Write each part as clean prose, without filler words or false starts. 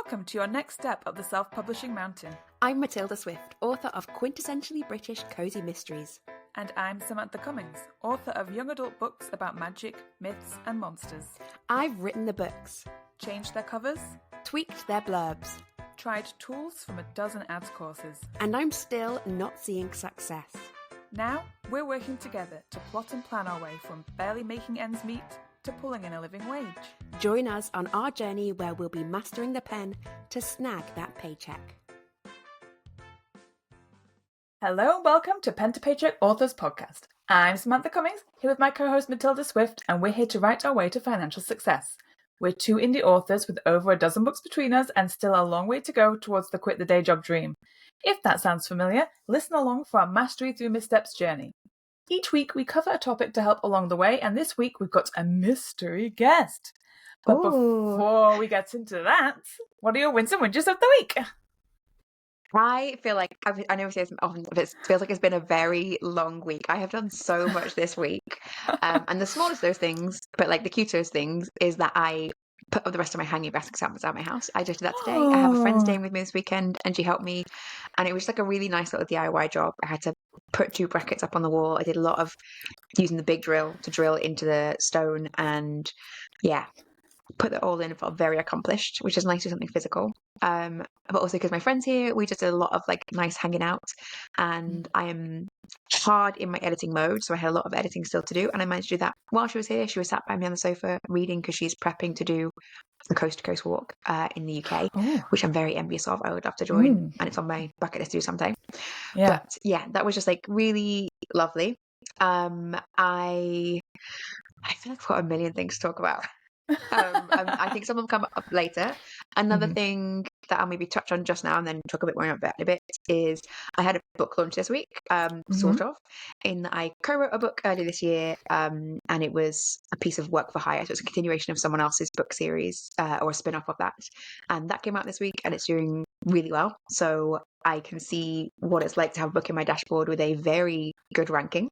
Welcome to your next step up the self-publishing mountain. I'm Matilda Swift, author of quintessentially British cozy mysteries. And I'm Samantha Cummings, author of young adult books about magic, myths and monsters. I've written the books, Changed their covers, tweaked their blurbs, tried tools from a dozen ads courses. and I'm still not seeing success. Now, we're working together to plot and plan our way from barely making ends meet to pulling in a living wage. Join us on our journey where we'll be mastering the pen to snag that paycheck. Hello and welcome to Pen to Paycheck Authors Podcast. I'm Samantha Cummings, here with my co-host Matilda Swift, and we're here to write our way to financial success. We're two indie authors with over a dozen books between us and still a long way to go towards the quit the day job dream. If that sounds familiar, listen along for our Mastery Through Missteps journey. Each week we cover a topic to help along the way, and this week we've got a mystery guest. But before we get into that, what are your wins and whinges of the week? I feel like, I know we say this often, but it feels like it's been a very long week. I have done so much this week. And the smallest of those things, but like the cutest things, is that I put up the rest of my hanging basket samples at my house. I just did that today. I have a friend staying with me this weekend and she helped me. And it was just like a really nice little DIY job. I had to put 2 brackets up on the wall. I did a lot of using the big drill to drill into the stone and put it all in. It felt very accomplished, which is nice to do something physical. But also because my friend's here, we just did a lot of like nice hanging out, and I am hard in my editing mode, so I had a lot of editing still to do, and I managed to do that while she was here. She was sat by me on the sofa reading because she's prepping to do a coast to coast walk in the UK, which I'm very envious of. I would love to join, and it's on my bucket list to do sometime. But yeah, that was just like really lovely. I feel like I've got a million things to talk about. I think some of them come up later. Another thing that I'll maybe touch on just now and then talk a bit more about it a bit is I had a book launch this week, sort of, in that I co-wrote a book earlier this year, and it was a piece of work for hire, so it's a continuation of someone else's book series, or a spin-off of that, and that came out this week and it's doing really well, so I can see what it's like to have a book in my dashboard with a very good ranking,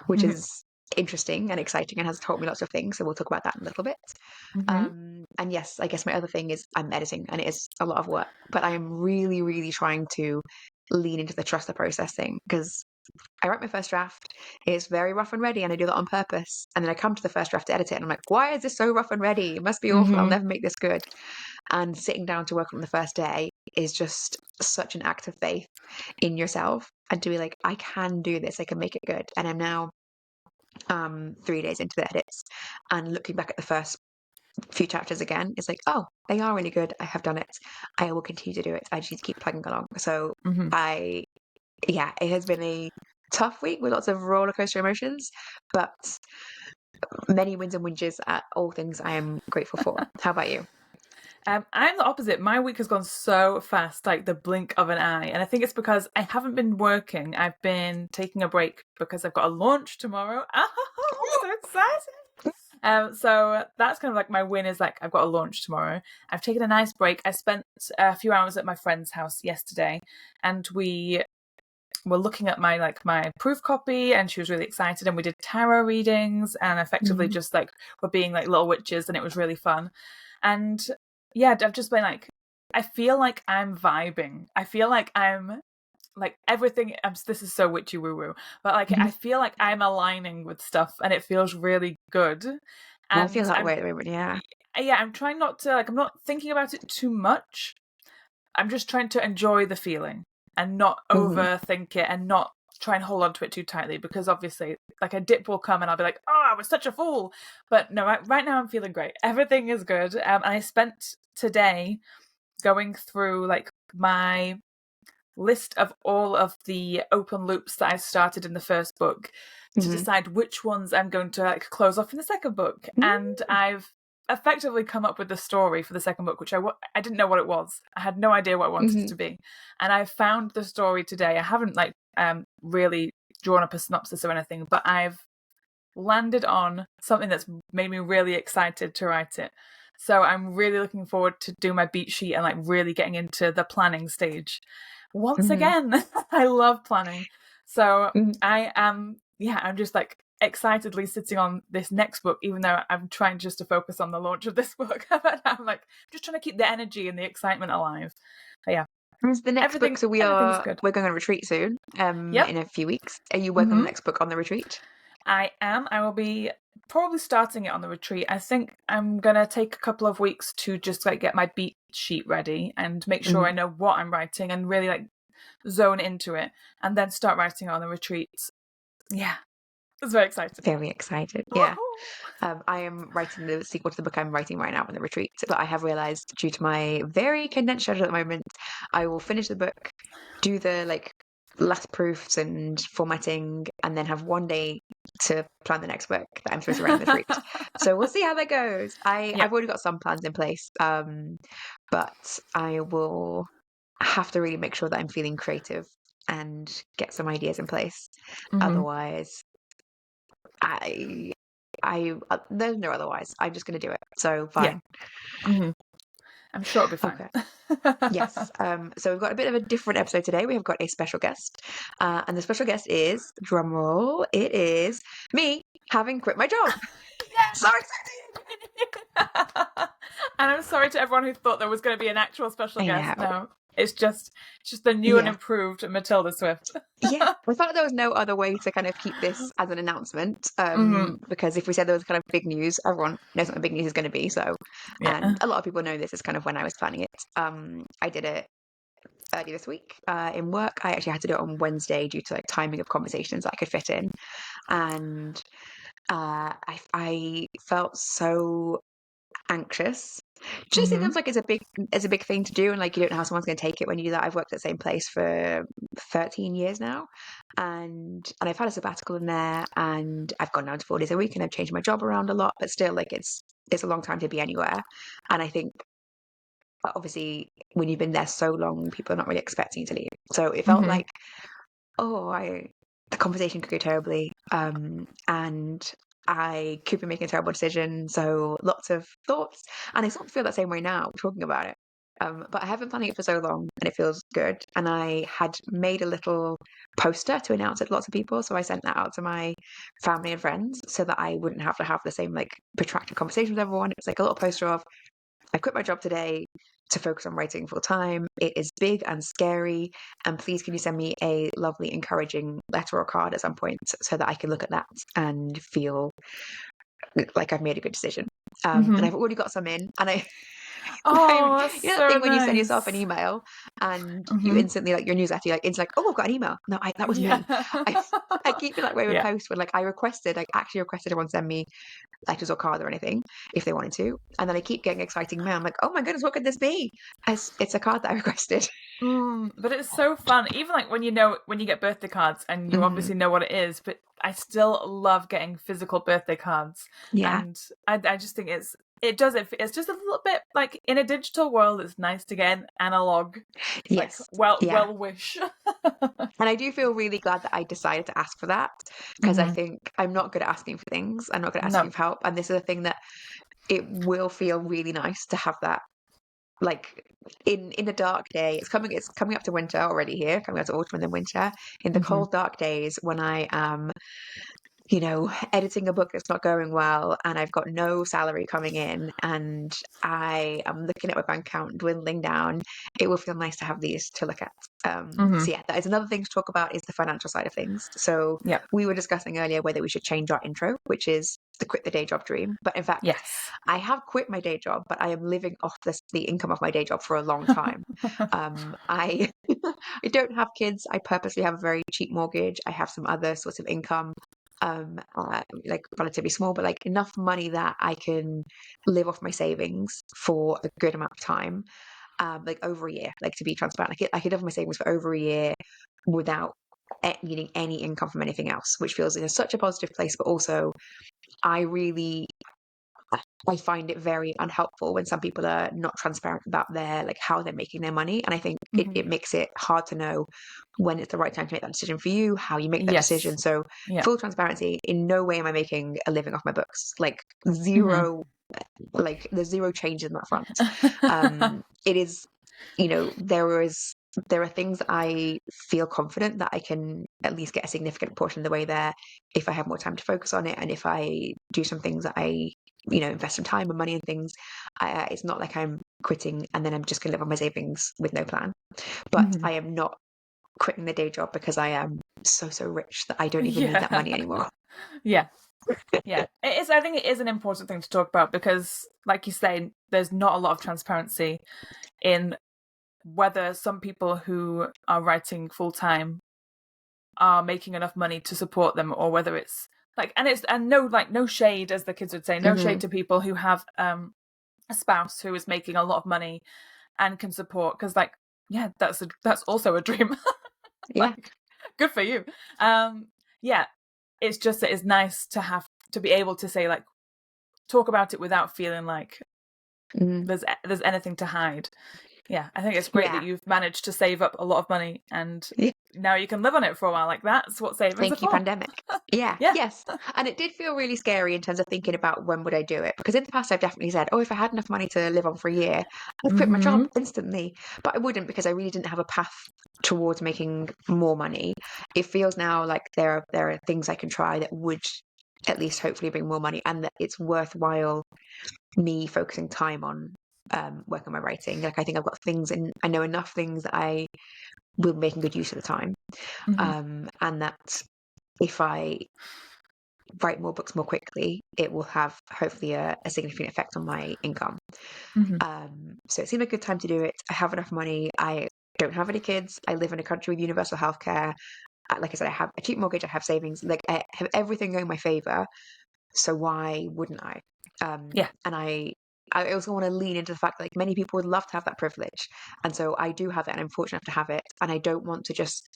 which is interesting and exciting and has taught me lots of things, so we'll talk about that in a little bit. And yes, I guess my other thing is I'm editing, and it is a lot of work, but I am really trying to lean into the trust the process thing, because I write my first draft, it's very rough and ready, and I do that on purpose, and then I come to the first draft to edit it and I'm like, why is this so rough and ready? It must be awful. I'll never make this good. And sitting down to work on the first day is just such an act of faith in yourself, and to be like, I can do this, I can make it good. And I'm now 3 days into the edits, and looking back at the first few chapters again, it's like, oh, they are really good. I have done it. I will continue to do it. I just need to keep plugging along. So it has been a tough week with lots of roller coaster emotions, but many wins and whinges at all things I am grateful for. How about you? I'm the opposite. My week has gone so fast, like the blink of an eye. And I think it's because I haven't been working. I've been taking a break because I've got a launch tomorrow. I'm so excited. So that's kind of like my win, is like I've got a launch tomorrow. I've taken a nice break. I spent a few hours at my friend's house yesterday, and we were looking at my proof copy, and she was really excited, and we did tarot readings and effectively just like we're being like little witches, and it was really fun. And yeah, I've just been like, I feel like I'm vibing. I feel like I'm like everything. This is so witchy woo woo, but like I feel like I'm aligning with stuff, and it feels really good. And I feel that way at the moment. Yeah, I'm trying not to I'm not thinking about it too much. I'm just trying to enjoy the feeling and not overthink it, and not try and hold on to it too tightly, because obviously like a dip will come and I'll be like, oh, I was such a fool. But no, right now I'm feeling great. Everything is good. And I spent today going through like my list of all of the open loops that I started in the first book to decide which ones I'm going to like close off in the second book. And I've effectively come up with the story for the second book, which I didn't know what it was. I had no idea what I wanted it to be, and I found the story today. I haven't like really drawn up a synopsis or anything, but I've landed on something that's made me really excited to write it. So I'm really looking forward to do my beat sheet and like really getting into the planning stage once again. I love planning, so I am I'm just like excitedly sitting on this next book, even though I'm trying just to focus on the launch of this book. But I'm like, just trying to keep the energy and the excitement alive. But yeah. When's the next book? So everything's good. we're going on a retreat soon. Yep. In a few weeks. Are you working on the next book on the retreat? I am. I will be probably starting it on the retreat. I think I'm gonna take a couple of weeks to just like get my beat sheet ready and make sure I know what I'm writing and really like zone into it, and then start writing on the retreats. Yeah, it's very exciting. Very excited. Yeah. I am writing the sequel to the book I'm writing right now on the retreat, but I have realized due to my very condensed schedule at the moment, I will finish the book, do the like last proofs and formatting, and then have one day to plan the next book that I'm supposed to write on the retreat. So we'll see how that goes. I've already got some plans in place, but I will have to really make sure that I'm feeling creative and get some ideas in place. Otherwise, there's no otherwise. I'm just going to do it. So fine. Yeah. I'm sure it'll be fine. Okay. Yes. So we've got a bit of a different episode today. We have got a special guest, and the special guest is, drumroll, it is me having quit my job. Yes! So excited! And I'm sorry to everyone who thought there was going to be an actual special guest. know. No, it's just the new and improved Matilda Swift. Yeah, I thought there was no other way to kind of keep this as an announcement, because if we said there was kind of big news, everyone knows what the big news is going to be. So, and a lot of people know this is kind of when I was planning it. I did it early this week in work. I actually had to do it on Wednesday due to like timing of conversations that I could fit in, and I felt so anxious. Just it feels like it's a big thing to do, and like you don't know how someone's going to take it when you do that. I've worked at the same place for 13 years now, and I've had a sabbatical in there, and I've gone down to 4 days a week, and I've changed my job around a lot, but still, like it's a long time to be anywhere. And I think obviously when you've been there so long, people are not really expecting you to leave. So it felt like, the conversation could go terribly, and I could be making a terrible decision. So lots of thoughts, and I sort of feel that same way now talking about it. But I have been planning it for so long, and it feels good. And I had made a little poster to announce it to lots of people, so I sent that out to my family and friends so that I wouldn't have to have the same like protracted conversation with everyone. It was like a little poster of, I quit my job today to focus on writing full time. It is big and scary. And please, can you send me a lovely, encouraging letter or card at some point so that I can look at that and feel like I've made a good decision. And I've already got some in. And that's you know so that thing when you nice. send yourself an email and you instantly like your newsletter, you're like, it's like, oh, I've got an email. No, that was me. I keep it that way with posts when like I actually requested everyone send me letters or cards or anything if they wanted to, and then I keep getting exciting mail. I'm like, oh my goodness, what could this be? It's a card that I requested. But it's so fun, even like when you get birthday cards and you obviously know what it is, but I still love getting physical birthday cards. And I just think it's just a little bit like in a digital world, it's nice to get an analog well wish. And I do feel really glad that I decided to ask for that, because I think I'm not good at asking for things. I'm not good at asking for help, and this is a thing that it will feel really nice to have that. Like in a dark day, it's coming up to winter already here, coming up to autumn and then winter. In the cold, dark days when I am, editing a book that's not going well, and I've got no salary coming in, and I am looking at my bank account dwindling down, it will feel nice to have these to look at. So yeah, that is another thing to talk about, is the financial side of things. So we were discussing earlier whether we should change our intro, which is the quit the day job dream. But in fact, I have quit my day job, but I am living off the income of my day job for a long time. I don't have kids. I purposely have a very cheap mortgage. I have some other sorts of income, like relatively small, but like enough money that I can live off my savings for a good amount of time, like over a year. Like, to be transparent, I could live off my savings for over a year without needing any income from anything else, which feels in such a positive place. But also, I find it very unhelpful when some people are not transparent about how they're making their money. And I think it makes it hard to know when it's the right time to make that decision for you, how you make that decision. So full transparency, in no way am I making a living off my books. Like zero, like there's zero change in that front. It is, there are things I feel confident that I can at least get a significant portion of the way there if I have more time to focus on it, and if I do some things that I, invest some time and money and things. It's not like I'm quitting and then I'm just going to live on my savings with no plan. But I am not quitting the day job because I am so rich that I don't even need that money anymore. Yeah. It is. I think it is an important thing to talk about because, like you say, there's not a lot of transparency in whether some people who are writing full time are making enough money to support them, or whether it's no shade, as the kids would say, no shade to people who have a spouse who is making a lot of money and can support, because that's also a dream. Good for you. It's just that it's nice to have to be able to say, like, talk about it without feeling like there's anything to hide. I think it's great that you've managed to save up a lot of money and now you can live on it for a while. Like, that's what savings are for. Thank you, pandemic. Yes. And it did feel really scary in terms of thinking about when would I do it, because in the past I've definitely said, if I had enough money to live on for a year, I'd quit my job instantly. But I wouldn't, because I really didn't have a path towards making more money. It feels now like there are things I can try that would at least hopefully bring more money, and that it's worthwhile me focusing time on work on my writing. Like, I think I've got things, and I know enough things that I will be making good use of the time. And that if I write more books more quickly, it will have hopefully a significant effect on my income. So it seemed like a good time to do it. I have enough money. I don't have any kids. I live in a country with universal healthcare. Like I said, I have a cheap mortgage. I have savings. Like, I have everything going in my favor. So why wouldn't I? And I also want to lean into the fact that, like, many people would love to have that privilege. And so I do have it, and I'm fortunate enough to have it. And I don't want to just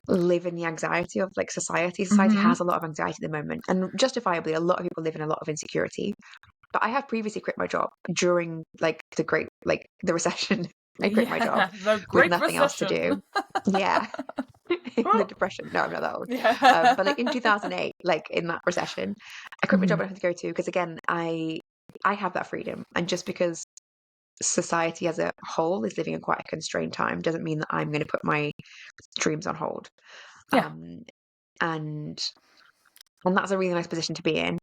live in the anxiety of, like, society. Society has a lot of anxiety at the moment. And justifiably, a lot of people live in a lot of insecurity. But I have previously quit my job during, like, the recession. I quit my job with nothing else to do. In the depression. No, I'm not that old. But like in 2008, like in that recession, I quit my job I had to go to, because again, I have that freedom. And just because society as a whole is living in quite a constrained time doesn't mean that I'm going to put my dreams on hold. And that's a really nice position to be in.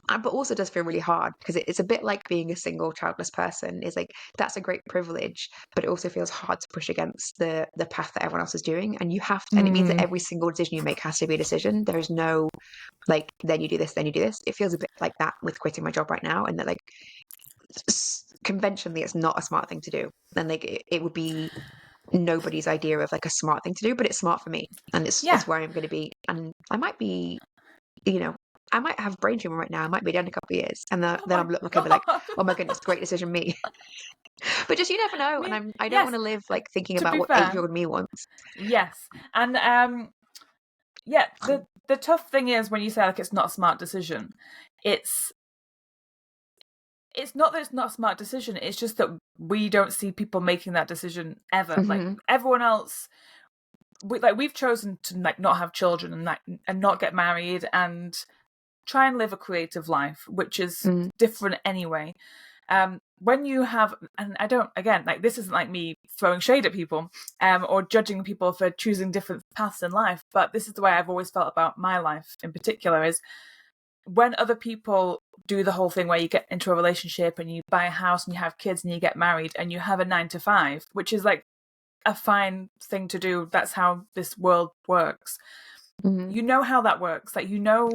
But also does feel really hard, because it's a bit like being a single childless person. Is like, that's a great privilege, but it also feels hard to push against the path that everyone else is doing. And you have to, and it means that every single decision you make has to be a decision. There's no like, then you do this, then you do this. It feels a bit like that with quitting my job right now, and that, like, conventionally it's not a smart thing to do. And like, it would be nobody's idea of like a smart thing to do, but it's smart for me, and it's where I'm going to be. And I might be, I might have brain tumor right now. I might be dead in a couple of years, and then I'm looking and be like, "Oh my goodness, great decision, me." But just, you never know, and I don't want to live like thinking about what 8-year-old me wants. Yes, and the tough thing is when you say, like, it's not a smart decision. It's not that it's not a smart decision. It's just that we don't see people making that decision ever. Like, everyone else. We've chosen to, like, not have children and not get married and try and live a creative life, which is different anyway. When you have, and I don't, again, like, this isn't like me throwing shade at people or judging people for choosing different paths in life, but this is the way I've always felt about my life in particular, is when other people do the whole thing where you get into a relationship and you buy a house and you have kids and you get married and you have a 9-to-5, which is like a fine thing to do. That's how this world works. You know how that works. Like, you know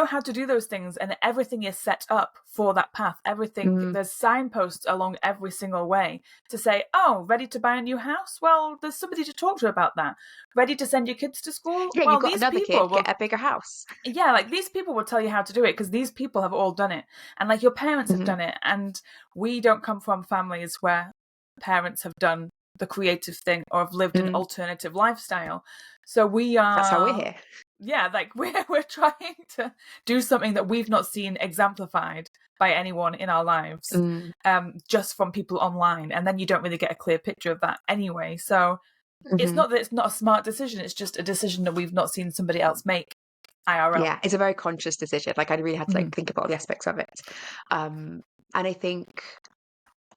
how to do those things, and everything is set up for that path. Everything, there's signposts along every single way to say, oh, ready to buy a new house? Well, there's somebody to talk to about that. Ready to send your kids to school? Yeah, well, you've got another kid, get a bigger house. Yeah, like, these people will tell you how to do it, because these people have all done it. And like, your parents have done it. And we don't come from families where parents have done the creative thing or have lived an alternative lifestyle. So that's how we're here. Yeah, like, we're trying to do something that we've not seen exemplified by anyone in our lives, just from people online, and then you don't really get a clear picture of that anyway. So it's not that it's not a smart decision, it's just a decision that we've not seen somebody else make IRL. Yeah, it's a very conscious decision. Like, I really had to like think about all the aspects of it. And I think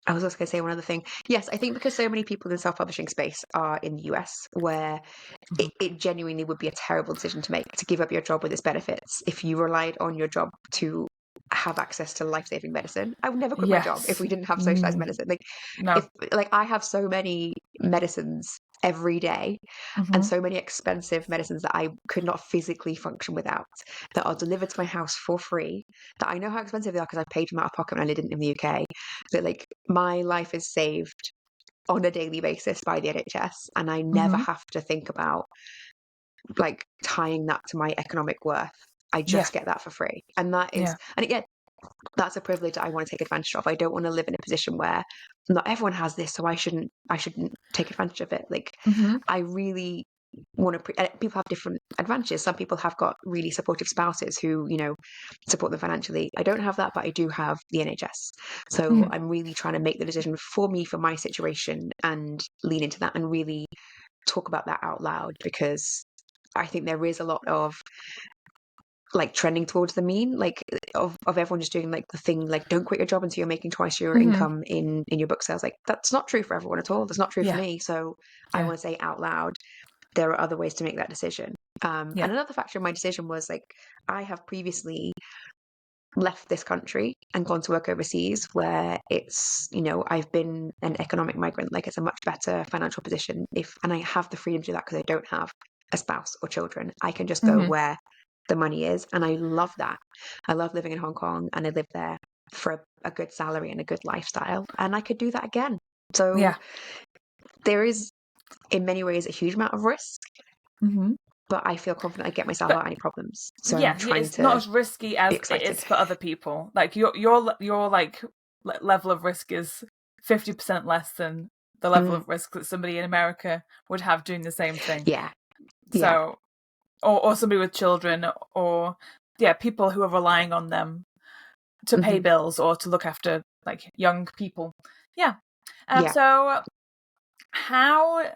I was also going to say one other thing. Yes, I think because so many people in the self-publishing space are in the US, where it genuinely would be a terrible decision to make, to give up your job with its benefits if you relied on your job to have access to life-saving medicine. I would never quit my job if Yes. we didn't have socialized medicine. Like, No. if like I have so many medicines every day, and so many expensive medicines that I could not physically function without, that are delivered to my house for free, that I know how expensive they are because I paid them out of pocket when I lived in the UK. That like my life is saved on a daily basis by the NHS, and I never have to think about like tying that to my economic worth. I just get that for free. And that is, and again, that's a privilege that I want to take advantage of. I don't want to live in a position where not everyone has this, so I shouldn't take advantage of it. Like, I really want to, people have different advantages. Some people have got really supportive spouses who, you know, support them financially. I don't have that, but I do have the NHS. So I'm really trying to make the decision for me, for my situation, and lean into that and really talk about that out loud, because I think there is a lot of like trending towards the mean, like of everyone just doing like the thing, like don't quit your job until you're making twice your income in your book sales. Like, that's not true for everyone at all. That's not true for me. So I want to say out loud, there are other ways to make that decision. And another factor in my decision was like, I have previously left this country and gone to work overseas, where it's, you know, I've been an economic migrant. Like, it's a much better financial position and I have the freedom to do that because I don't have a spouse or children. I can just go where the money is, and I love that. I love living in Hong Kong, and I lived there for a good salary and a good lifestyle, and I could do that again. So there is, in many ways, a huge amount of risk, but I feel confident I get myself out of any problems. So I'm trying it's to not as risky as it is for other people. Like your like level of risk is 50% less than the level of risk that somebody in America would have doing the same thing. So, or somebody with children, or people who are relying on them to pay bills or to look after like young people. So how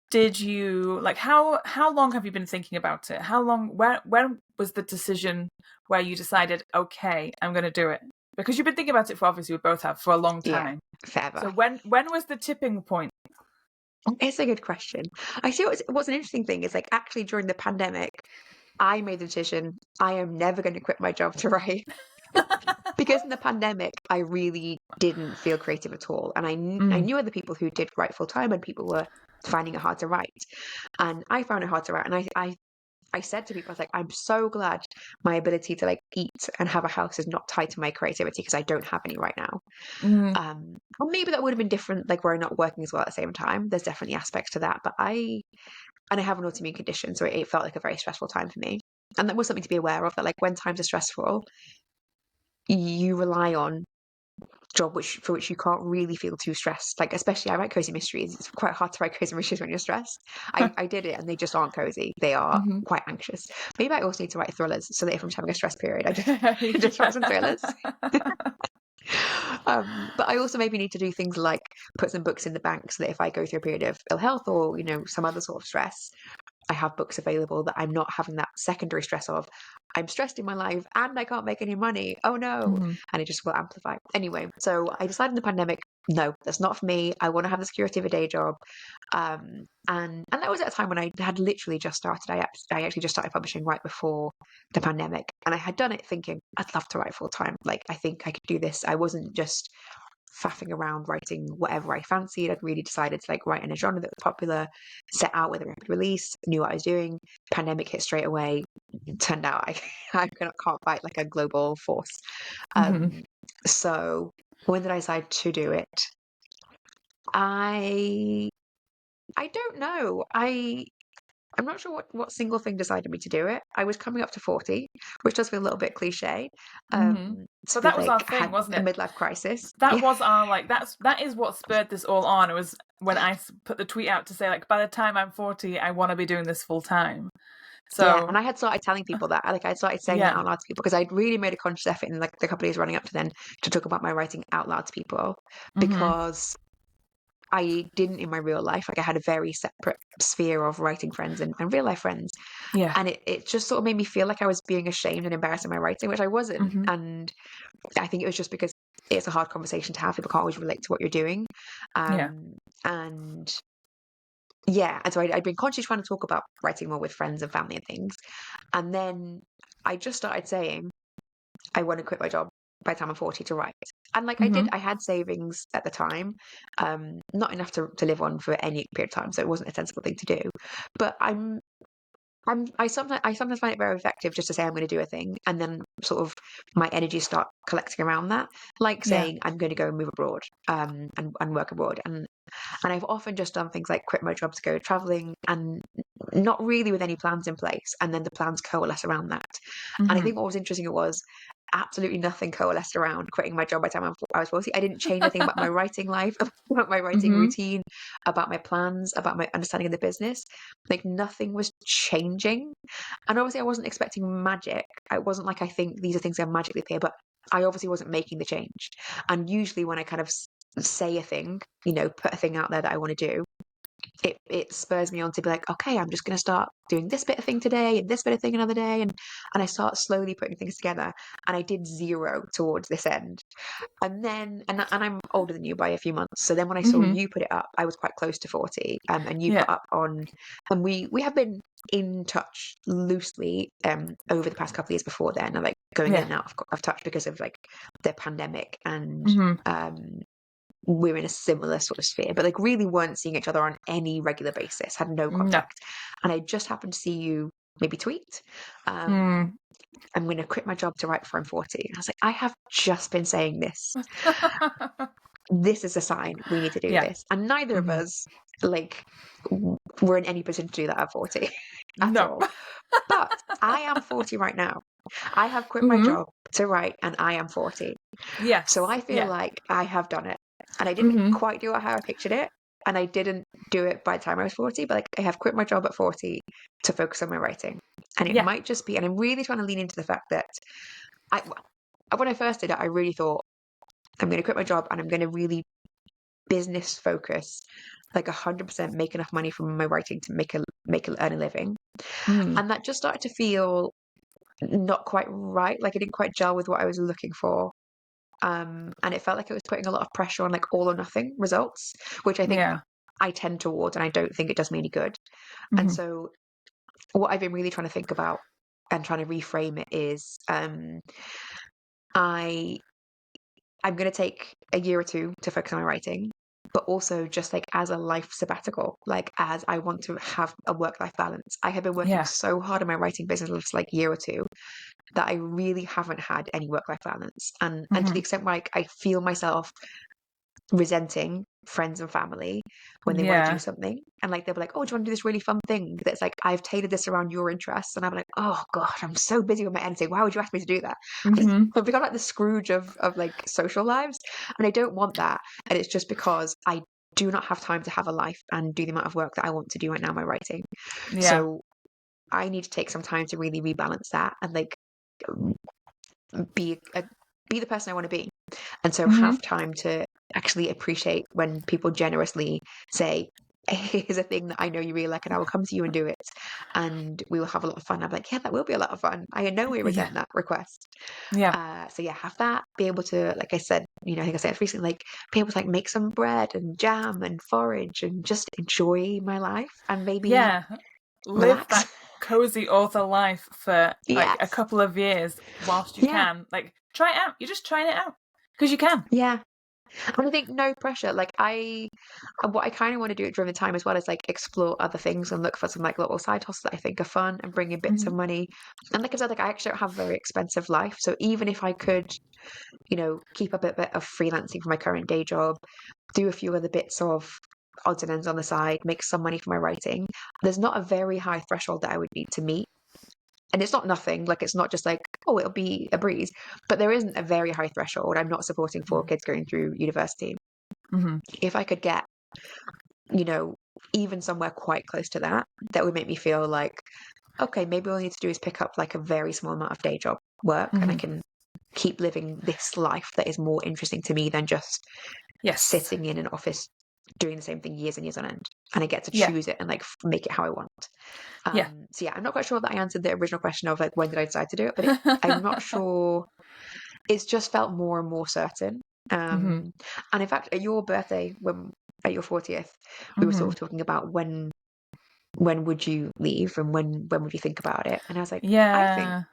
did you, like, how long have you been thinking about it? How long, when was the decision where you decided, okay, I'm going to do it? Because you've been thinking about it for, obviously we both have, for a long time. Forever. So when was the tipping point? It's a good question. I see what's an interesting thing is, like, actually during the pandemic, I made the decision I am never going to quit my job to write. Because in the pandemic, I really didn't feel creative at all. And I knew other people who did write full time, and people were finding it hard to write. And I found it hard to write. And I said to people, I was like, I'm so glad my ability to like eat and have a house is not tied to my creativity, because I don't have any right now. Or maybe that would have been different, like, where I'm not working as well at the same time. There's definitely aspects to that. But I have an autoimmune condition, so it felt like a very stressful time for me. And that was something to be aware of, that like when times are stressful, you rely on job for which you can't really feel too stressed. Like, especially I write cozy mysteries. It's quite hard to write cozy mysteries when you're stressed. I did it, and they just aren't cozy. They are quite anxious. Maybe I also need to write thrillers, so that if I'm having a stress period, I just write some thrillers. But I also maybe need to do things like put some books in the bank, so that if I go through a period of ill health or, you know, some other sort of stress, I have books available, that I'm not having that secondary stress of, I'm stressed in my life and I can't make any money. Oh no. And it just will amplify. Anyway, so I decided in the pandemic, no, that's not for me. I want to have the security of a day job. And that was at a time when I had literally just started. I actually just started publishing right before the pandemic. And I had done it thinking, I'd love to write full time. Like, I think I could do this. I wasn't just faffing around writing whatever I fancied. I'd really decided to like write in a genre that was popular, set out with a rapid release, knew what I was doing. Pandemic hit straight away. It turned out I can't fight like a global force. So when did I decide to do it? I don't know. I'm not sure what single thing decided me to do it. I was coming up to 40, which does feel a little bit cliche. So that was our thing, wasn't it? A midlife crisis. That was our, like, that is what spurred this all on. It was when I put the tweet out to say, like, by the time I'm 40, I want to be doing this full time. So yeah, and I had started telling people that. I started saying that out loud to people, because I'd really made a conscious effort in like the couple of years running up to then to talk about my writing out loud to people, because I didn't in my real life. Like, I had a very separate sphere of writing friends and real life friends. And it just sort of made me feel like I was being ashamed and embarrassed in my writing, which I wasn't. And I think it was just because it's a hard conversation to have. People can't always relate to what you're doing. Yeah. And yeah, and so I'd been consciously trying to talk about writing more with friends and family and things. And then I just started saying, I want to quit my job by the time I'm 40 to write. And like Mm-hmm. I had savings at the time, not enough to live on for any period of time. So it wasn't a sensible thing to do. But I sometimes find it very effective just to say I'm going to do a thing, and then sort of my energy start collecting around that, like Yeah. saying I'm going to go and move abroad, and work abroad, and I've often just done things like quit my job to go traveling, and not really with any plans in place, and then the plans coalesce around that. And I Mm-hmm. think what was interesting was absolutely nothing coalesced around quitting my job by the time I was 40. I didn't change anything about my writing life, about my writing Mm-hmm. routine, about my plans, about my understanding of the business. Like nothing was changing. And obviously I wasn't expecting magic. I wasn't like, I think these are things that magically appear, but I obviously wasn't making the change. And usually when I kind of say a thing, put a thing out there that I want to do, it spurs me on to be like, okay, I'm just going to start doing this bit of thing today and this bit of thing another day, and I start slowly putting things together. And I did zero towards this end, and then and I'm older than you by a few months. So then when I saw Mm-hmm. you put it up, I was quite close to 40, and you Yeah. put up on, and we have been in touch loosely over the past couple of years before then, and like going in Yeah. and out of touch because of like the pandemic, and Mm-hmm. we're in a similar sort of sphere, but like really weren't seeing each other on any regular basis, had no No. contact. And I just happened to see you maybe tweet, Mm. I'm going to quit my job to write before I'm 40. And I was like, I have just been saying this. This is a sign we need to do Yeah. this. And neither of Mm-hmm. us, like, were in any position to do that at 40 at No. all. But I am 40 right now. I have quit my Mm-hmm. job to write and I am 40. So Yes. I feel Yeah. like I have done it. And I didn't Mm-hmm. quite do it how I pictured it. And I didn't do it by the time I was 40, but like I have quit my job at 40 to focus on my writing. And it Yeah. might just be, and I'm really trying to lean into the fact that I, when I first did it, I really thought I'm going to quit my job and I'm going to really business focus, like 100% make enough money from my writing to earn a living. Mm. And that just started to feel not quite right. Like it didn't quite gel with what I was looking for. And it felt like it was putting a lot of pressure on like all or nothing results, which I think Yeah. I tend towards, and I don't think it does me any good. And Mm-hmm. so what I've been really trying to think about and trying to reframe it is I I'm going to take a year or two to focus on my writing, but also just like as a life sabbatical, like as I want to have a work-life balance. I have been working Yeah. so hard on my writing business for like year or two that I really haven't had any work-life balance. And to Mm-hmm. the extent where I feel myself resenting friends and family when they want to do Yeah. something, and like they'll be like, oh, do you want to do this really fun thing that's like I've tailored this around your interests, and I'm like, oh gosh, I'm so busy with my editing, why would you ask me to do that? Mm-hmm. I've become like the Scrooge of like social lives, and I don't want that. And it's just because I do not have time to have a life and do the amount of work that I want to do right now, my writing. Yeah. So I need to take some time to really rebalance that and like be be the person I want to be, and so Mm-hmm. have time to actually appreciate when people generously say, here's a thing that I know you really like and I will come to you and do it and we will have a lot of fun. I'm like, yeah, that will be a lot of fun. I know we Yeah. resent that request. Yeah. So yeah, have that, be able to, like I said, I think I said it recently, like be able to like make some bread and jam and forage and just enjoy my life and maybe Yeah. Live relax. that cozy author life for like a Yes. couple of years whilst you Yeah. can. Like, try it out. You're just trying it out because you can. Yeah. And I think no pressure. Like what I kind of want to do during the time as well is like explore other things and look for some like little side hustles that I think are fun and bring in bits Mm-hmm. of money. And like I said, like I actually don't have a very expensive life. So even if I could, keep up a bit of freelancing for my current day job, do a few other bits of odds and ends on the side, make some money for my writing, there's not a very high threshold that I would need to meet. And it's not nothing, like it's not just like, oh, it'll be a breeze, but there isn't a very high threshold. I'm not supporting 4 kids going through university. Mm-hmm. If I could get, you know, even somewhere quite close to that, that would make me feel like, okay, maybe all I need to do is pick up like a very small amount of day job work and I Mm-hmm. can keep living this life that is more interesting to me than just Yes. sitting in an office doing the same thing years and years on end. And I get to Yeah. choose it and like make it how I want. Yeah. So yeah, I'm not quite sure that I answered the original question of like when did I decide to do it, but I'm not sure. It's just felt more and more certain. And in fact, at your birthday, at your 40th, we were sort of talking about when would you leave and when would you think about it? And I was like, I think Yeah.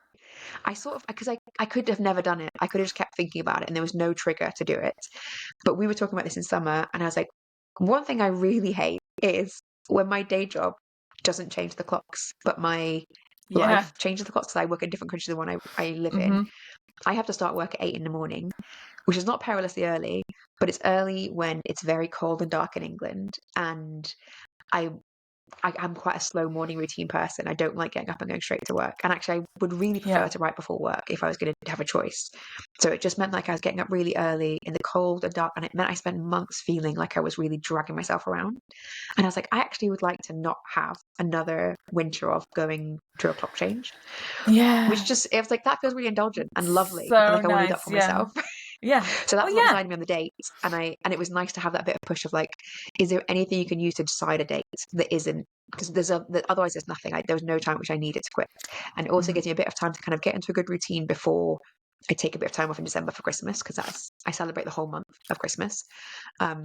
I sort of, because I could have never done it. I could have just kept thinking about it and there was no trigger to do it. But we were talking about this in summer and I was like, one thing I really hate is when my day job doesn't change the clocks, but my Yeah. life changes the clocks because I work in a different country than the one I live in. I have to start work at 8 in the morning, which is not perilously early, but it's early when it's very cold and dark in England. And I I'm quite a slow morning routine person. I don't like getting up and going straight to work. And actually, I would really prefer to write before work if I was going to have a choice. So it just meant like I was getting up really early in the cold and dark, and it meant I spent months feeling like I was really dragging myself around. And I was like, I actually would like to not have another winter of going to a clock change. Yeah. Which just, it was like, that feels really indulgent and lovely. So And like I want to do that nice. for Yeah. myself. Yeah. So that's Oh, what yeah. decided me on the date. And it was nice to have that bit of push of like, is there anything you can use to decide a date that isn't, because otherwise there's nothing. There was no time which I needed to quit. And it also gives me a bit of time to kind of get into a good routine before I take a bit of time off in December for Christmas, because I celebrate the whole month of Christmas. But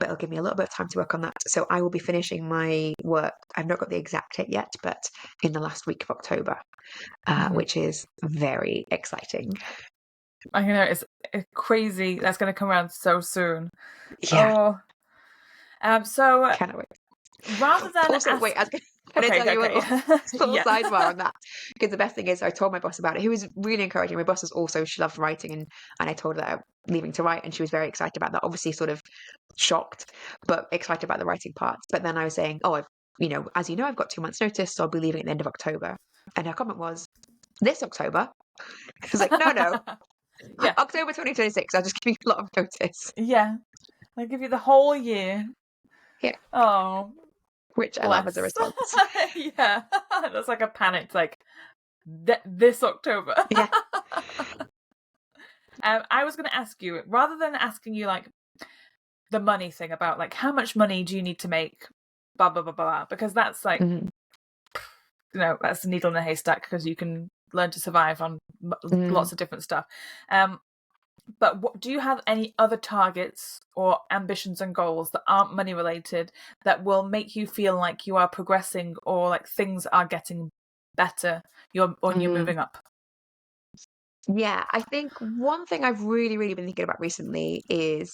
it'll give me a little bit of time to work on that. So I will be finishing my work. I've not got the exact date yet, but in the last week of October, which is very exciting. I know it's crazy. That's going to come around so soon. Yeah. Oh. So Cannot wait. rather than also, wait, can I tell you a little sidebar on that? Because the best thing is, I told my boss about it, who was really encouraging. My boss was also, she loved writing, and I told her that I'm leaving to write, and she was very excited about that. Obviously, sort of shocked, but excited about the writing part. But then I was saying, oh, as you know, I've got 2 months' notice, so I'll be leaving at the end of October. And her comment was, this October? I was like, no. Yeah. October 2026. I'll just give you a lot of notice. Yeah. I'll give you the whole year. Yeah. Oh. Which I love as a response. Yeah. That's like a panic, like, this October. Yeah. I was going to ask you, rather than asking you, like, the money thing about, like, how much money do you need to make, blah, blah, blah, blah, because that's, like, that's a needle in a haystack, because you can learn to survive on lots of different stuff. But do you have any other targets or ambitions and goals that aren't money related that will make you feel like you are progressing, or like things are getting better, you're moving up? Yeah, I think one thing I've really, really been thinking about recently is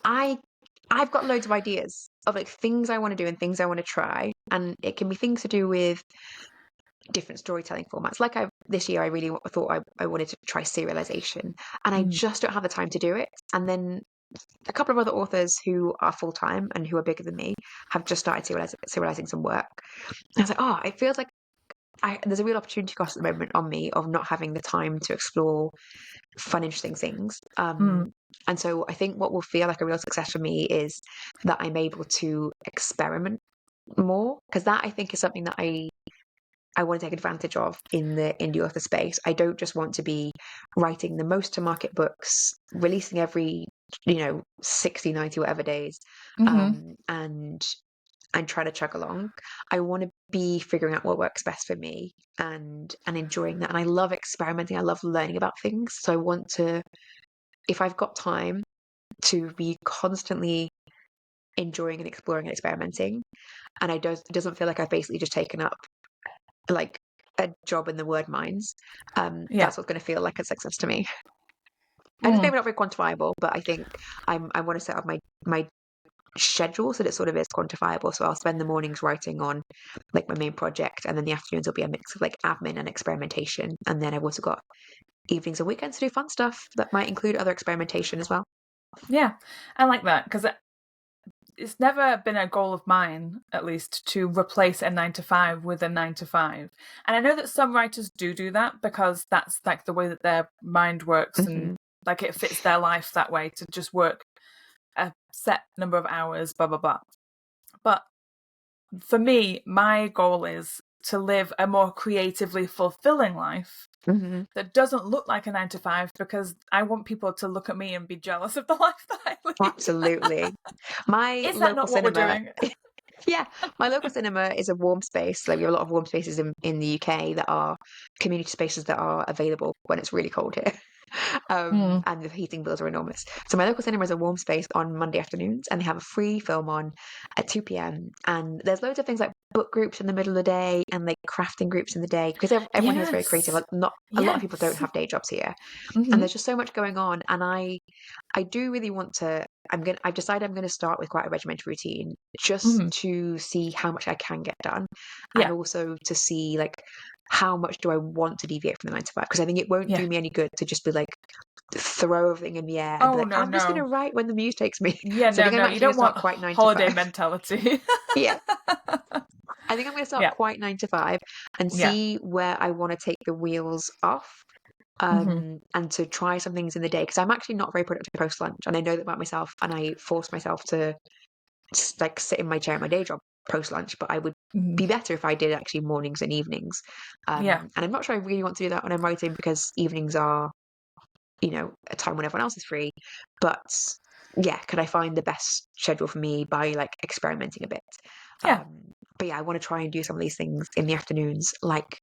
I've got loads of ideas of like things I want to do and things I want to try. And it can be things to do with different storytelling formats. Like this year, I really thought I wanted to try serialization, and I just don't have the time to do it. And then a couple of other authors who are full time and who are bigger than me have just started serializing some work. And I was like, oh, it feels like there's a real opportunity cost at the moment on me of not having the time to explore fun, interesting things. And so I think what will feel like a real success for me is that I'm able to experiment more, because that I think is something that I want to take advantage of in the indie author space. I don't just want to be writing the most to market books, releasing every 60, 90, whatever days, and try to chug along. I want to be figuring out what works best for me and enjoying that. And I love experimenting. I love learning about things. So I want to, if I've got time, to be constantly enjoying and exploring and experimenting. And it doesn't feel like I've basically just taken up like a job in the word mines. That's what's going to feel like a success to me. And it's maybe not very quantifiable, but I think I want to set up my schedule so that it sort of is quantifiable. So I'll spend the mornings writing on like my main project, and then the afternoons will be a mix of like admin and experimentation. And then I've also got evenings and weekends to do fun stuff that might include other experimentation as well. Yeah, I like that, because it's never been a goal of mine, at least, to replace a 9-to-5 with a 9-to-5. And I know that some writers do that because that's like the way that their mind works, and like it fits their life that way, to just work a set number of hours, blah, blah, blah. But for me, my goal is to live a more creatively fulfilling life that doesn't look like a 9-to-5, because I want people to look at me and be jealous of the life that I live. Absolutely. Is that not what we're doing? Yeah, my local cinema is a warm space. Like we have a lot of warm spaces in the UK that are community spaces that are available when it's really cold here. And the heating bills are enormous. So my local cinema is a warm space on Monday afternoons, and they have a free film on at 2 p.m. And there's loads of things like book groups in the middle of the day and like crafting groups in the day, because everyone here is very creative. Yes. Like, not a lot of people don't have day jobs here, and there's just so much going on. And I do really want to. I've decided I'm gonna start with quite a regimented routine, just to see how much I can get done, and Yeah. also to see like how much do I want to deviate from the 9 to 5, because I think it won't do me any good to just be like throw everything in the air and be like, I'm just gonna write when the muse takes me. Yeah, So I think I'm no, actually you gonna don't want start quite 9 to holiday 5. mentality. Yeah. I think I'm going to start Yeah. quite 9 to 5 and Yeah. see where I want to take the wheels off, and to try some things in the day, because I'm actually not very productive post lunch, and I know that about myself, and I force myself to just like sit in my chair at my day job post lunch, but I would be better if I did actually mornings and evenings. Yeah. And I'm not sure I really want to do that when I'm writing, because evenings are, a time when everyone else is free. But yeah, could I find the best schedule for me by like experimenting a bit? Yeah. But yeah, I want to try and do some of these things in the afternoons. Like,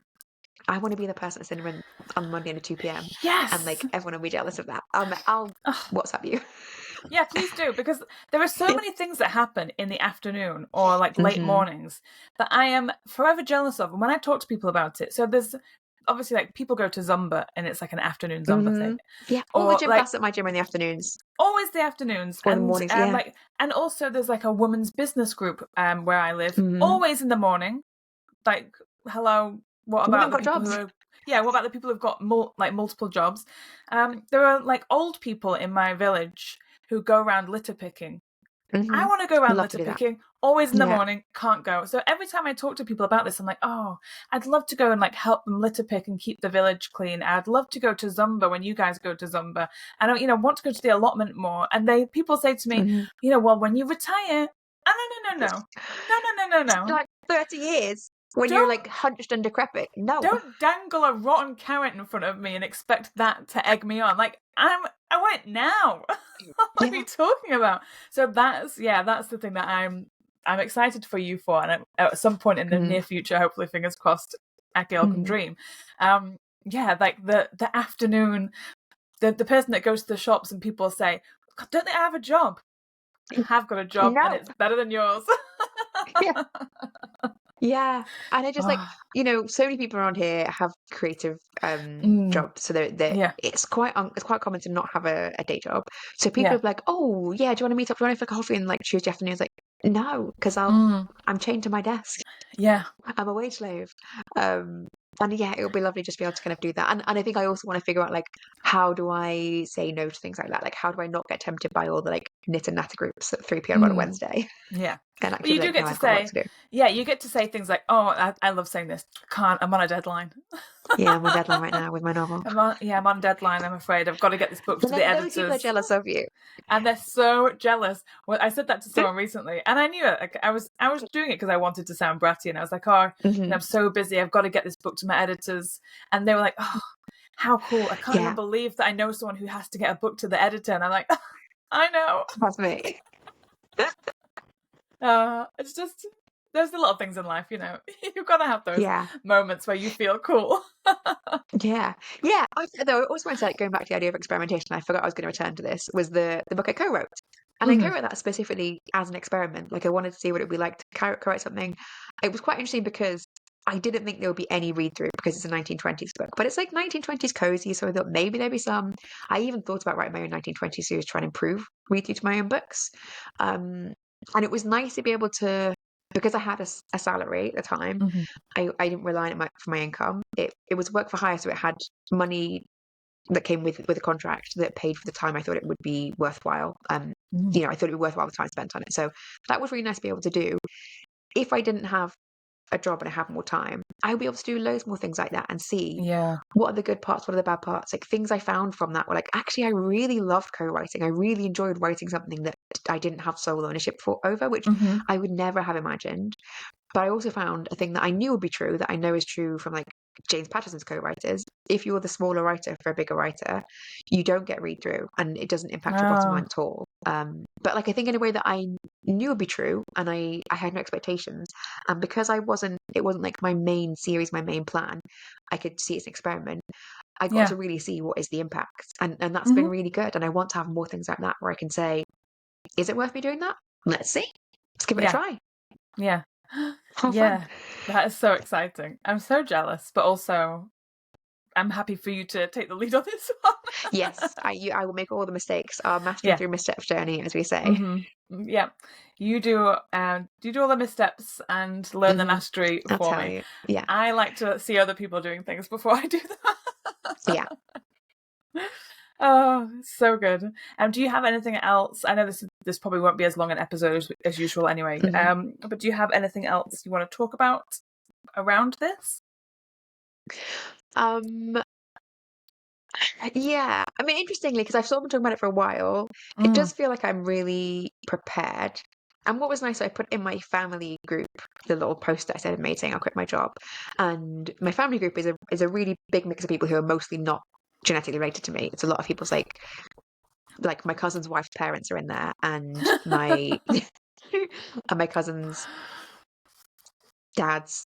I want to be the person at cinema on Monday at 2 p.m. and like Yes. everyone will be jealous of that. I'll WhatsApp you. Yeah, please do, because there are so many things that happen in the afternoon or like late mornings that I am forever jealous of. And when I talk to people about it, so there's obviously like people go to Zumba and it's like an afternoon Zumba thing, Yeah, all the or gym like class at my gym are in the afternoons always the afternoons, or the and mornings. Yeah. like, and also there's like a women's business group where I live, always in the morning. Like, hello, what Women about the got people jobs. who are, yeah, what about the people who've got multiple jobs? There are like old people in my village who go around litter picking. I want to go around Love to litter do that. picking, always in the Yeah. morning, can't go. So every time I talk to people about this, I'm like, oh, I'd love to go and like help them litter pick and keep the village clean. I'd love to go to Zumba when you guys go to Zumba. I don't, want to go to the allotment more. And people say to me, well, when you retire, no. Like 30 years when you're like hunched and decrepit. No. Don't dangle a rotten carrot in front of me and expect that to egg me on. Like, I want it now. What are you talking about? So that's the thing that I'm excited for you for, and at some point in the near future, hopefully, fingers crossed, Akil can dream. Like the afternoon, the person that goes to the shops and people say, don't they have a job? I have got a job, and it's better than yours. Yeah. Yeah, and I just like, so many people around here have creative jobs, so they're it's quite common to not have a day job. So people are like, oh yeah, do you want to meet up? Do you want to have a coffee on like Tuesday afternoons? Like, no, because I'm chained to my desk. Yeah, I'm a wage slave. And yeah, it would be lovely just to be able to kind of do that. And I think I also want to figure out like, how do I say no to things like that? Like, how do I not get tempted by all the like knit and natter groups at 3 p.m. on a Wednesday? Yeah. And But you do get to say, you get to say things like, oh, I love saying this. I'm on a deadline. Yeah, I'm on deadline right now with my novel. I'm on deadline, I'm afraid. I've got to get this book to the editors. Those people are jealous of you. And they're so jealous. Well, I said that to someone recently, and I knew it. Like, I was doing it because I wanted to sound bratty, and I was like, oh, I'm so busy. I've got to get this book to my editors. And they were like, oh, how cool. I can't even believe that I know someone who has to get a book to the editor. And I'm like, I know. That's me. It's just, there's a lot of things in life, you've got to have those moments where you feel cool. Yeah. I always want to say, going back to the idea of experimentation, I forgot I was going to return to this, was the book I co-wrote. And I co-wrote that specifically as an experiment. Like, I wanted to see what it would be like to co-write something. It was quite interesting because I didn't think there would be any read-through, because it's a 1920s book. But it's like 1920s cozy, so I thought maybe there'd be some. I even thought about writing my own 1920s series, trying to improve read-through to my own books. And it was nice to be able to, because I had a salary at the time, I didn't rely on it for my income. It was work for hire, so it had money that came with a contract that paid for the time I thought it would be worthwhile. I thought it would be worthwhile the time spent on it. So that was really nice to be able to do. If I didn't have a job and I have more time, I would be able to do loads more things like that and see what are the good parts, what are the bad parts. Like, things I found from that were like, actually, I really loved co-writing. I really enjoyed writing something that I didn't have sole ownership over, which I would never have imagined. But I also found a thing that I knew would be true, that I know is true from like James Patterson's co-writers. If you're the smaller writer for a bigger writer, you don't get read through, and it doesn't impact your bottom line at all. But like, I think in a way that I knew would be true, and I had no expectations, and because it wasn't like my main series, my main plan, I could see it's an experiment. I got to really see what is the impact. And that's been really good. And I want to have more things like that where I can say, is it worth me doing that? Let's see. Let's give it a try. Yeah. How yeah. fun. That is so exciting. I'm so jealous, but also I'm happy for you to take the lead on this one. Yes, I will make all the mistakes. Our mastering through missteps journey, as we say. Yeah. You do all the missteps and learn the mastery I'll for tell me. you. Yeah. I like to see other people doing things before I do them. Yeah. Oh, so good. Do you have anything else? I know this probably won't be as long an episode as usual anyway. But do you have anything else you want to talk about around this? Yeah. I mean, interestingly, because I've sort of been talking about it for a while, it does feel like I'm really prepared. And what was nice, I put in my family group the little post that I said I'd made saying I'll quit my job. And my family group is a really big mix of people who are mostly not genetically related to me. It's a lot of people's like my cousin's wife's parents are in there, and my and my cousin's dad's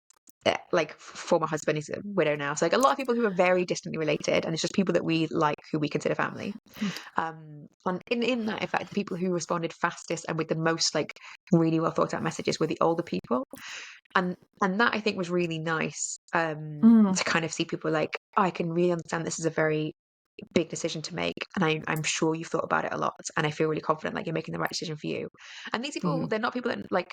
like former husband is a widow now. So like a lot of people who are very distantly related, and it's just people that we like who we consider family. And in that, in fact, the people who responded fastest and with the most like really well thought out messages were the older people. And that I think was really nice to kind of see people like, oh, I can really understand this is a very big decision to make, and I'm sure you've thought about it a lot, and I feel really confident like you're making the right decision for you. And these people, they're not people that like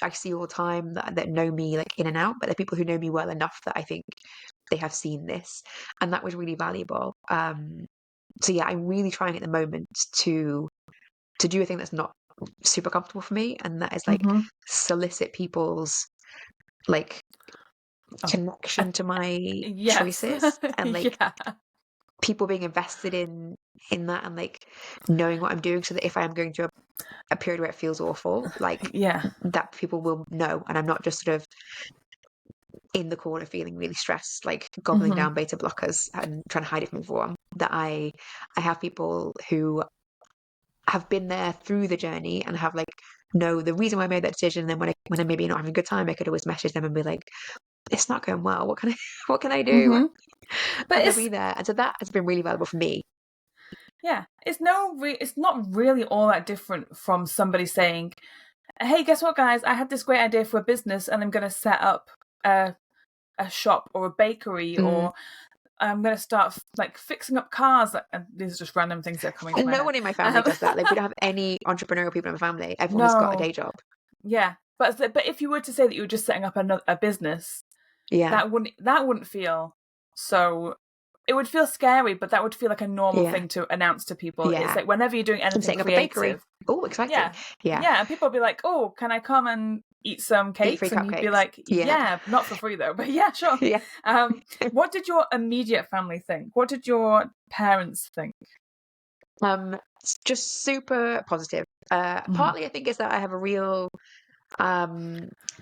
I see all the time that know me like in and out, but they're people who know me well enough that I think they have seen this, and that was really valuable. So yeah, I'm really trying at the moment to do a thing that's not super comfortable for me, and that is like solicit people's like connection to my choices, and like people being invested in that, and like knowing what I'm doing, so that if I am going through a period where it feels awful, like that people will know, and I'm not just sort of in the corner feeling really stressed, like gobbling down beta blockers and trying to hide it from everyone. That I have people who have been there through the journey and have like know the reason why I made that decision. And then when I maybe not having a good time, I could always message them and be like, it's not going well. What can I do? But and they'll be there. And so that has been really valuable for me. Yeah, it's not really all that different from somebody saying, "Hey, guess what, guys? I had this great idea for a business, and I'm going to set up a shop or a bakery, or I'm going to start like fixing up cars." And these are just random things that are coming to my No head. one in my family does that. Like, we don't have any entrepreneurial people in my family. Everyone's got a day job. Yeah, but if you were to say that you were just setting up a business, that wouldn't feel so. It would feel scary, but that would feel like a normal thing to announce to people. Yeah. It's like whenever you're doing anything setting creative. Up a bakery. Oh, exciting. Yeah, and people will be like, "Oh, can I come and eat some cakes?" And you'd be like, "Yeah, not for free though, but yeah, sure." What did your immediate family think? What did your parents think? Just super positive. Partly I think is that I have a real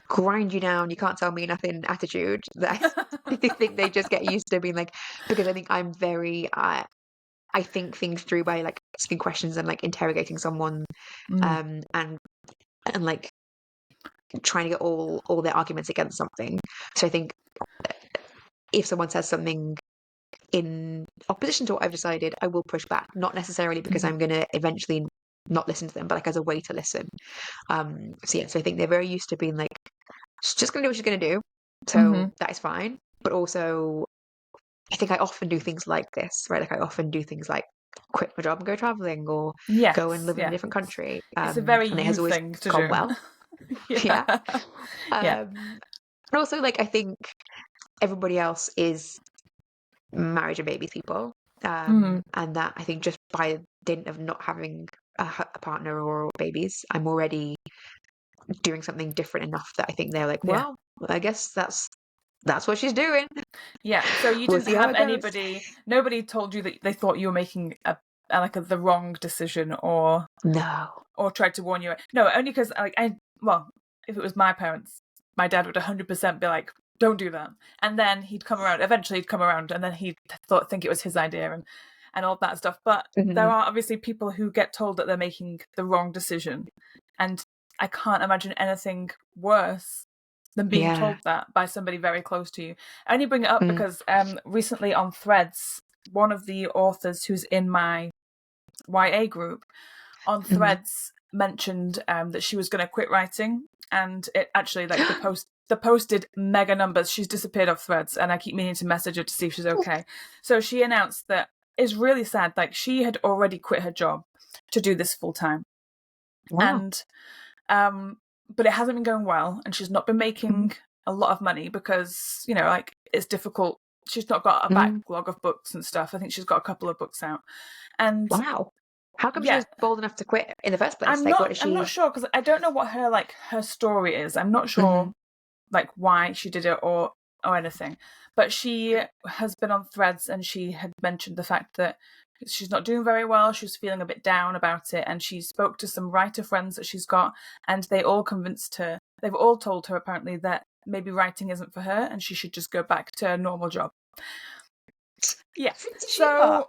grind you down, you can't tell me nothing attitude that I think they just get used to being like, because I think I'm very I think things through by like asking questions and like interrogating someone and like trying to get all their arguments against something. So I think if someone says something in opposition to what I've decided, I will push back, not necessarily because I'm going to eventually not listen to them, but like as a way to listen. So I think they're very used to being like, just going to do what she's going to do. So that is fine. But also, I think I often do things like this, right? Like I often do things like quit my job and go traveling, or go and live in a different country. It's a very and it you has always thing to gone do. well. And also, like, I think everybody else is marriage and baby people. And that I think just by dint of not having a partner or babies, I'm already doing something different enough that I think they're like, well, I guess that's what she's doing. Yeah. So you didn't have anybody. Nobody told you that they thought you were making the wrong decision, or tried to warn you. No, only because if it was my parents, my dad would 100% be like, don't do that. And then he'd come around. Eventually, he'd come around, and then he'd think it was his idea and all that stuff. But there are obviously people who get told that they're making the wrong decision, and I can't imagine anything worse than being told that by somebody very close to you. I only bring it up because recently on Threads, one of the authors who's in my YA group on Threads mentioned that she was going to quit writing, and it actually, like, the post did mega numbers. She's disappeared off Threads, and I keep meaning to message her to see if she's okay. So she announced that it's really sad. Like, she had already quit her job to do this full time. Wow. And but it hasn't been going well, and she's not been making a lot of money because, you know, like, it's difficult. She's not got a backlog of books and stuff. I think she's got a couple of books out. And Wow. How come she yeah, was bold enough to quit in the first place? I'm Like, not what is she? I'm not sure, because I don't know what her story is. I'm not sure like why she did it or anything. But she has been on Threads, and she had mentioned the fact that she's not doing very well. She was feeling a bit down about it, and she spoke to some writer friends that she's got, and they all convinced her. They've all told her apparently that maybe writing isn't for her, and she should just go back to a normal job. Yeah. So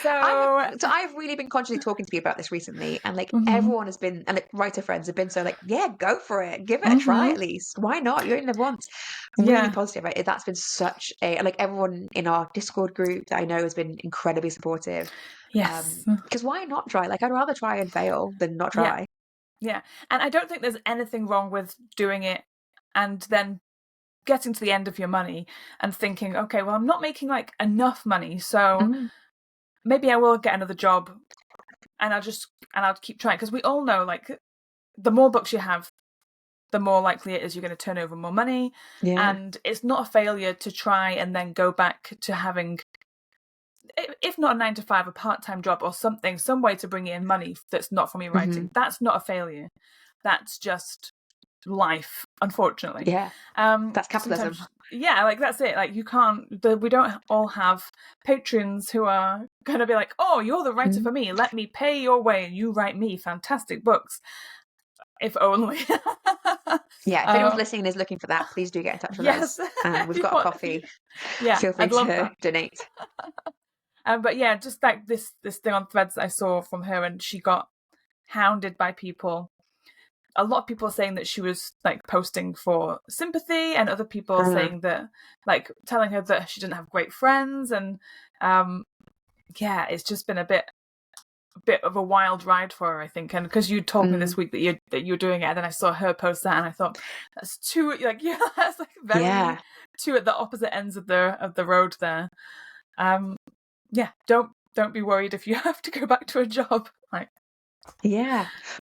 I've really been consciously talking to people about this recently, and like everyone has been, and like writer friends have been so like, yeah, go for it, give it a try at least. Why not? You only live once. Really positive. Right? That's been such a, like, everyone in our Discord group that I know has been incredibly supportive. Yes. Because why not try? Like, I'd rather try and fail than not try. Yeah. And I don't think there's anything wrong with doing it and then getting to the end of your money and thinking, okay, well, I'm not making like enough money, so maybe I will get another job, and I'll keep trying, because we all know, like, the more books you have, the more likely it is you're going to turn over more money. And it's not a failure to try and then go back to having, if not a 9 to 5, a part-time job or something, some way to bring in money that's not from your writing. That's not a failure. That's just life, unfortunately. That's capitalism. Like, that's it. Like, you can't, we don't all have patrons who are gonna be like, oh, you're the writer for me, let me pay your way and you write me fantastic books. If only. If anyone's listening and is looking for that, please do get in touch with us. We've got a coffee. Feel free to donate. But yeah, just like this thing on Threads that I saw from her, and she got hounded by people. A lot of people saying that she was like posting for sympathy, and other people saying that, like, telling her that she didn't have great friends, and it's just been a bit of a wild ride for her, I think. And because you told me this week that you're doing it, and then I saw her post that, and I thought, that's two, like, that's like very two at the opposite ends of the road there. Don't be worried if you have to go back to a job, like.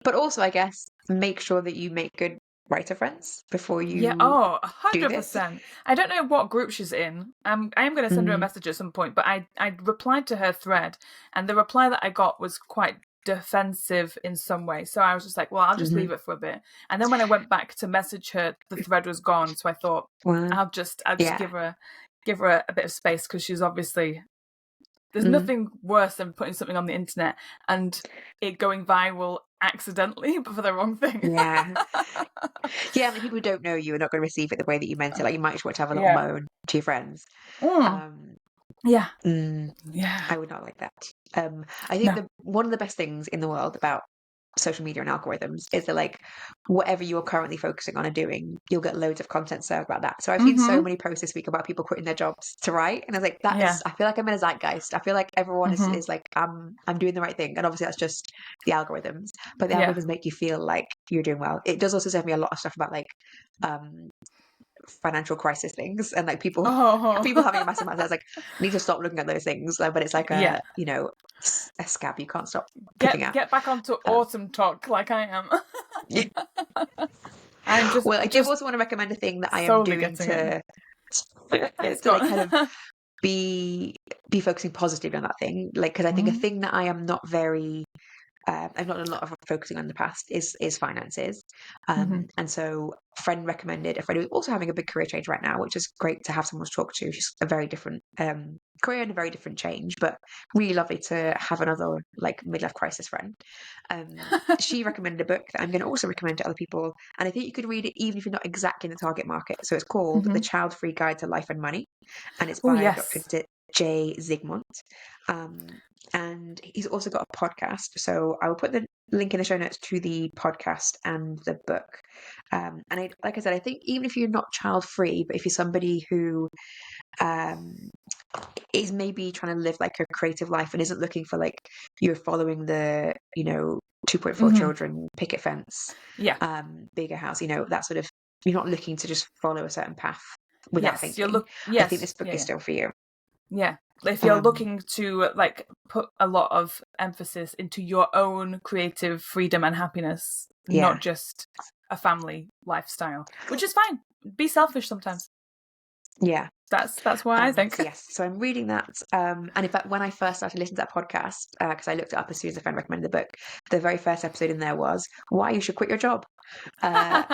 But also, I guess, make sure that you make good writer friends before you 100%. I don't know what group she's in. I am going to send her a message at some point, but I replied to her thread, and the reply that I got was quite defensive in some way. So I was just like, well, I'll just leave it for a bit. And then when I went back to message her, the thread was gone. So I thought, I'll just give her a bit of space, because she's obviously, there's nothing worse than putting something on the internet and it going viral accidentally, but for the wrong thing. I mean, people who don't know you are not going to receive it the way that you meant it. Like, you might just want to have a little moan to your friends. I would not like that. I think one of the best things in the world about social media and algorithms is that, like, whatever you're currently focusing on and doing, you'll get loads of content served about that. So I've seen so many posts this week about people quitting their jobs to write, and I was like, I feel like I'm in a zeitgeist. I feel like everyone is like, I'm doing the right thing, and obviously that's just the algorithms, but the algorithms make you feel like you're doing well. It does also send me a lot of stuff about, like, financial crisis things, and like people having a massive amount. I was like, I need to stop looking at those things, but it's like a a scab you can't stop picking at. Get back onto autumn talk like I am. I do also want to recommend a thing that I am doing to like kind of be focusing positively on that thing, like, because I think a thing that I am not very I've not done a lot of focusing on in the past is finances. And so a friend who's also having a big career change right now, which is great to have someone to talk to. She's a very different career and a very different change, but really lovely to have another, like, midlife crisis friend. She recommended a book that I'm going to also recommend to other people, and I think you could read it even if you're not exactly in the target market. So it's called The Child-Free Guide to Life and Money, and it's by Dr. J. Zygmunt. And he's also got a podcast, so I will put the link in the show notes to the podcast and the book. And like I said, I think even if you're not child free, but if you're somebody who is maybe trying to live like a creative life and isn't looking for like you're following the 2.4 children picket fence, bigger house, that sort of, you're not looking to just follow a certain path without thinking. I think this book is still for you. Yeah. If you're looking to like put a lot of emphasis into your own creative freedom and happiness, not just a family lifestyle, which is fine. Be selfish sometimes. Yeah. That's why I think. So I'm reading that. And in fact, when I first started listening to that podcast, because I looked it up as soon as a friend recommended the book, the very first episode in there was why you should quit your job. And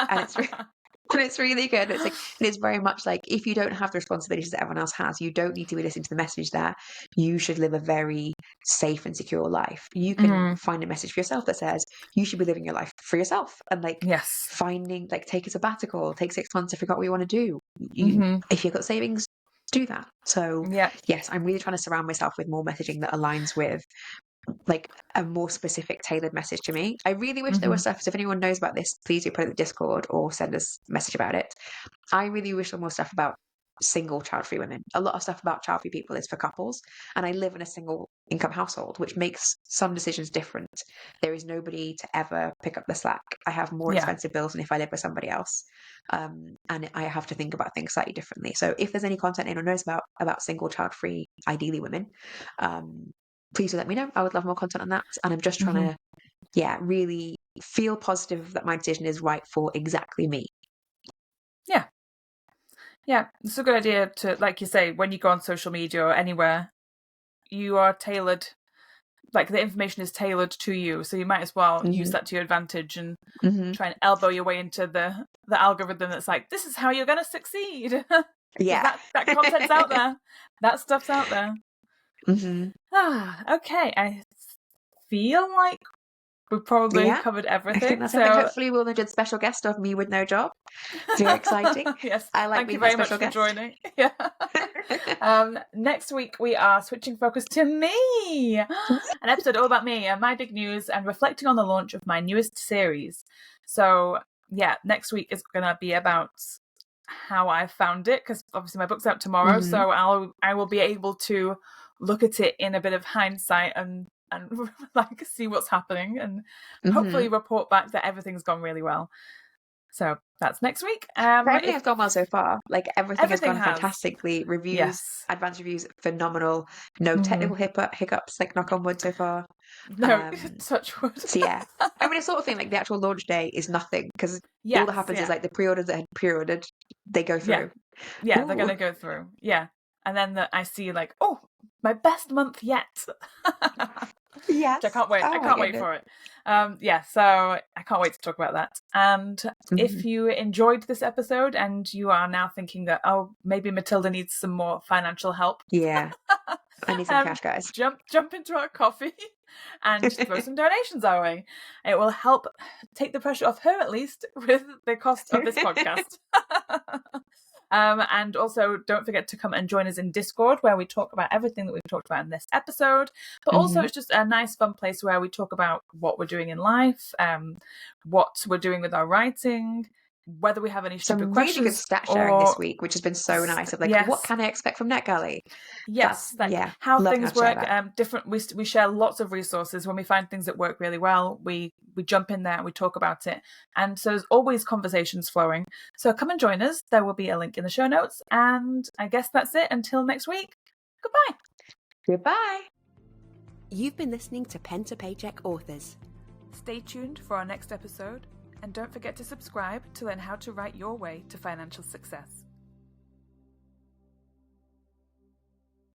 it's really good. It's like, and it's very much like, if you don't have the responsibilities that everyone else has, you don't need to be listening to the message that you should live a very safe and secure life. You can find a message for yourself that says you should be living your life for yourself, and like finding, like, take a sabbatical, take 6 months to figure out what you want to do. If you've got savings, do that. So yes, I'm really trying to surround myself with more messaging that aligns with like a more specific tailored message to me. I really wish there was stuff, so if anyone knows about this, please do put it in the Discord or send us a message about it. I really wish there was more stuff about single child-free women. A lot of stuff about child-free people is for couples, and I live in a single income household, which makes some decisions different. There is nobody to ever pick up the slack. I have more expensive bills than if I live with somebody else, and I have to think about things slightly differently. So if there's any content anyone knows about single child-free, ideally women, please do let me know. I would love more content on that. And I'm just trying to, really feel positive that my decision is right for exactly me. Yeah. Yeah, it's a good idea to, like you say, when you go on social media or anywhere, you are tailored, like the information is tailored to you. So you might as well use that to your advantage and try and elbow your way into the algorithm that's like, this is how you're going to succeed. Yeah. that content's out there. That stuff's out there. Okay. I feel like we've probably covered everything. I think that's everything. Hopefully we'll need a special guest of me with no job. Very exciting. Yes. I like Thank you very much for joining. Yeah. Next week we are switching focus to me. An episode all about me and my big news and reflecting on the launch of my newest series. So yeah, next week is going to be about how I found it, because obviously my book's out tomorrow, so I will be able to look at it in a bit of hindsight and like see what's happening and hopefully report back that everything's gone really well. So that's next week. Everything has gone well so far. Like everything has gone fantastically. Reviews, advanced reviews, phenomenal. No technical hiccups, like knock on wood so far. No, touch wood. So yeah, I mean, it's sort of thing like the actual launch day is nothing, because all that happens is like the pre-orders that had pre-ordered, they go through. Yeah, they're going to go through. Yeah. And then I see like, oh, my best month yet. Yes. Which I can't wait. I can't wait for it. So I can't wait to talk about that. And if you enjoyed this episode and you are now thinking that, oh, maybe Matilda needs some more financial help. Yeah. I need some cash, guys. Jump into our coffee and throw some donations our way. It will help take the pressure off her, at least, with the cost of this podcast. And also don't forget to come and join us in Discord, where we talk about everything that we've talked about in this episode, but also it's just a nice fun place where we talk about what we're doing in life, what we're doing with our writing, whether we have any stupid questions. Really good stat sharing this week, which has been so nice, of like, what can I expect from NetGalley? How things work. Different. We share lots of resources. When we find things that work really well, we jump in there and we talk about it. And so there's always conversations flowing. So come and join us. There will be a link in the show notes. And I guess that's it. Until next week. Goodbye. Goodbye. You've been listening to Pen to Paycheck Authors. Stay tuned for our next episode. And don't forget to subscribe to learn how to write your way to financial success.